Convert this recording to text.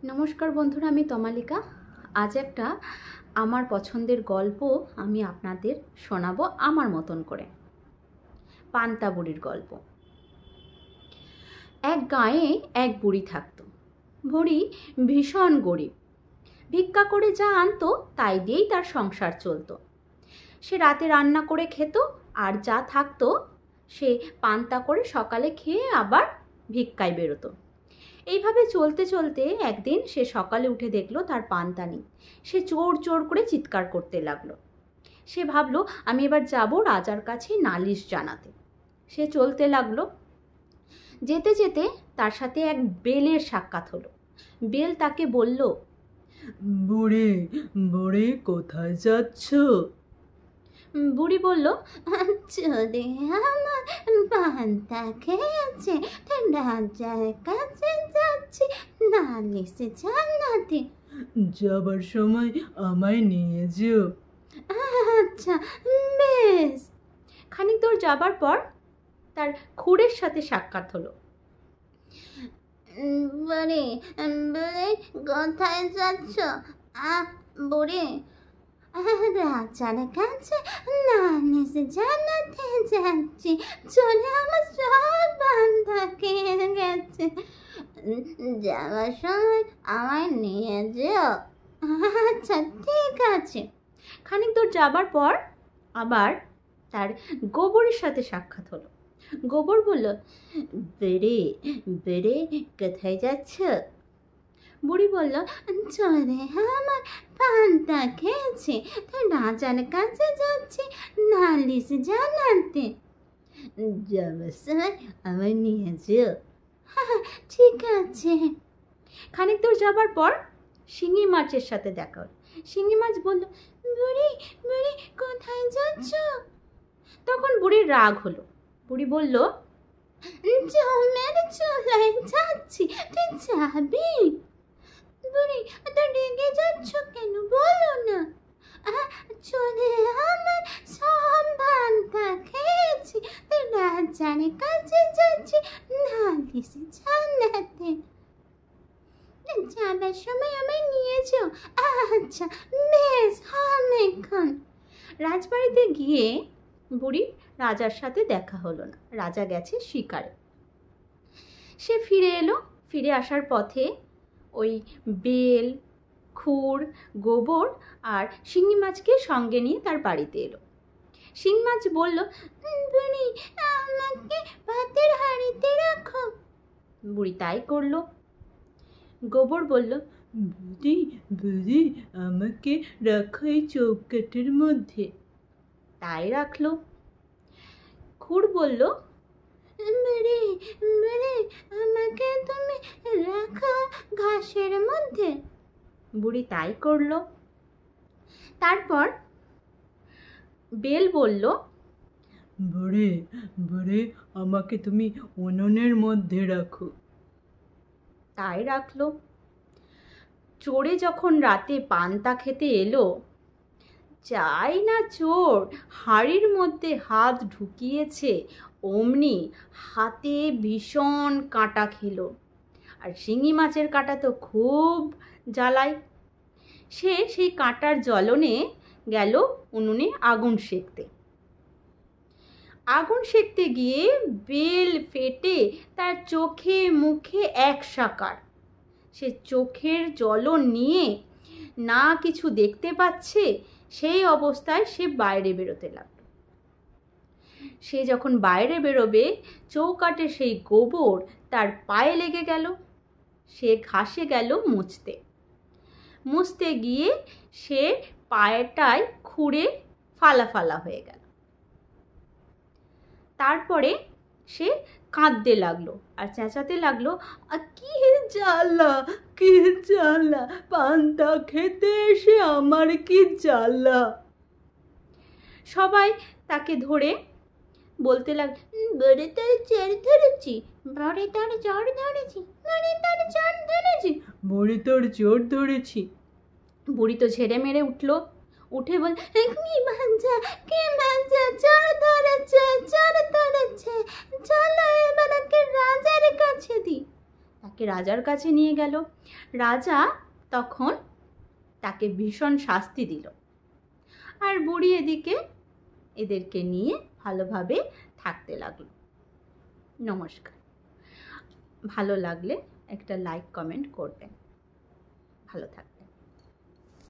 নমস্কার বন্ধুরা, আমি তমালিকা। আজ একটা আমার পছন্দের গল্প আমি আপনাদের শোনাবো আমার মতন করে। পান্তা বুড়ির গল্প। এক গাঁয়ে এক বুড়ি থাকতো। বুড়ি ভীষণ গরিব। ভিক্ষা করে যা আনতো তাই দিয়েই তার সংসার চলতো। সে রাতে রান্না করে খেত, আর যা থাকতো সে পান্তা করে সকালে খেয়ে আবার ভিক্ষায় বেরোতো। এইভাবে চলতে চলতে একদিন সে সকালে উঠে দেখলো তার পান্তা নেই। সে চোর চোর করে চিৎকার করতে লাগলো। সে ভাবলো, আমি এবার যাব রাজার কাছে নালিশ জানাতে। সে চলতে লাগলো। যেতে যেতে তার সাথে এক বেলের সাক্ষাৎ হলো। বেল তাকে বলল, বুড়ি বুড়ি কোথায় যাচ্ছ? বুড়ি বলল, চলে আমার পান্তা খেয়েছে, রাজার কাছে যাচ্ছি নালিশ জানাতে। যাবার সময় আমায় নিয়ে যেও। আচ্ছা, বেশ। খানিক দূর যাবার পর তার খুড়ের সাথে সাক্ষাৎ হলো। বুড়ি বুড়ি কোথায় যাচ্ছ? বুড়ি রাজার কাছে নালিশ জানাতে যাচ্ছি, চলে আমার সব বান্ধা খেয়ে গেছে, যাওয়ার সময় আমায় নিয়ে যেও। আচ্ছা, ঠিক আছে। খানিক দূর যাবার পর আবার তার গোবরের সাথে সাক্ষাৎ হলো। গোবর বলল, বেড়ে বেড়ে কোথায় যাচ্ছ? বুড়ি বলল, চলে আমার পান্তা খেয়েছে, রাজার কাছে যাচ্ছি নালিশ জানাতে, যাবার সময় আমায় নিয়ে যেও। ঠিক আছে। খানিক দূর যাবার পর শিঙি মাছের সাথে দেখা হলো। শিঙি মাছ বলল, বুড়ি বুড়ি কোথায় যাচ্ছ? তখন বুড়ির রাগ হলো। বুড়ি বলল, জমের চুলায় যাচ্ছি, তুই যাবি? বুড়ি, তো রেগে যাচ্ছ কেন, বলো না। চলে আমার সব পান্তা খেয়েছি, তুই রাজার কাছে যাচ্ছি নালিশ জানাতে, যাবার সময় আমায় নিয়ে যাও। আচ্ছা, বেশ, অনেকক্ষণ। রাজবাড়িতে গিয়ে বুড়ি রাজার সাথে দেখা হলো না। রাজা গেছে শিকারে। সে ফিরে এলো। ফিরে আসার পথে ওই বেল, খুড়, গোবর আর শিঙি মাছকে সঙ্গে নিয়ে তার বাড়িতে এলো। শিঙি মাছ বলল, বুড়ি আমাকে ভাতের হাঁড়িতে রাখো। বুড়ি তাই করলো। গোবর বলল, বুড়ি বুড়ি আমাকে রাখো এই চৌকাঠের মধ্যে। তাই রাখলো। খুড় বলল, বুড়ি বুড়ি আমাকে তুমি রাখো ঘাসের মধ্যে। বুড়ি তাই করলো। তারপর বেল বলল, বুড়ি বুড়ি আমাকে তুমি উনুনের মধ্যে রাখো। তাই রাখলো। চোরে যখন রাতে পান্তা খেতে এলো, চাই না চোর হাঁড়ির মধ্যে হাত ঢুকিয়েছে, অমনি হাতে ভীষণ কাঁটা খেলো। আর শিঙি মাছের কাঁটা তো খুব জ্বালায়। সে সেই কাঁটার জ্বলনে গেল উনুনে আগুন সেঁকতে। আগুন সেঁকতে গিয়ে বেল ফেটে তার চোখে মুখে একসাকার। সে চোখের জ্বলন নিয়ে না কিছু দেখতে পাচ্ছে, সেই অবস্থায় সে বাইরে বেরোতে লাগলো। সে যখন বাইরে বেরোবে, চৌকাঠে সেই গোবর তার পায়ে লেগে গেল। সে ঘাসে গেল মুছতে। মুছতে গিয়ে সে পায়েটায় খুঁড়ে ফালা ফালা হয়ে গেল। তারপরে সে কাঁদতে লাগলো আর চেঁচাতে লাগলো, কি জ্বালা কি জ্বালা, পান্তা খেতে এসে আমার কি জ্বালা। সবাই তাকে ধরে বলতে লাগলো, বড়ে তোর জ্বর ধরেছি, বড়ে তোর জ্বর ধরেছি, বড়ে তোর জ্বর ধরেছি, বুড়ি তোর জোর ধরেছি। বুড়ি তো ঝেড়ে মেরে উঠলো। উঠে বল, কি বাঞ্চা কি বাঞ্চা, জ্বর ধরেছে জ্বর ধরেছে, চলো এবার ওকে রাজার কাছে দি। তাকে রাজার কাছে নিয়ে গেল। রাজা তখন তাকে ভীষণ শাস্তি দিল, আর বুড়ি এদিকে এদেরকে নিয়ে ভালোভাবে থাকতে লাগলো। নমস্কার। ভালো লাগলে একটা লাইক কমেন্ট করবেন। ভালো থাকবেন।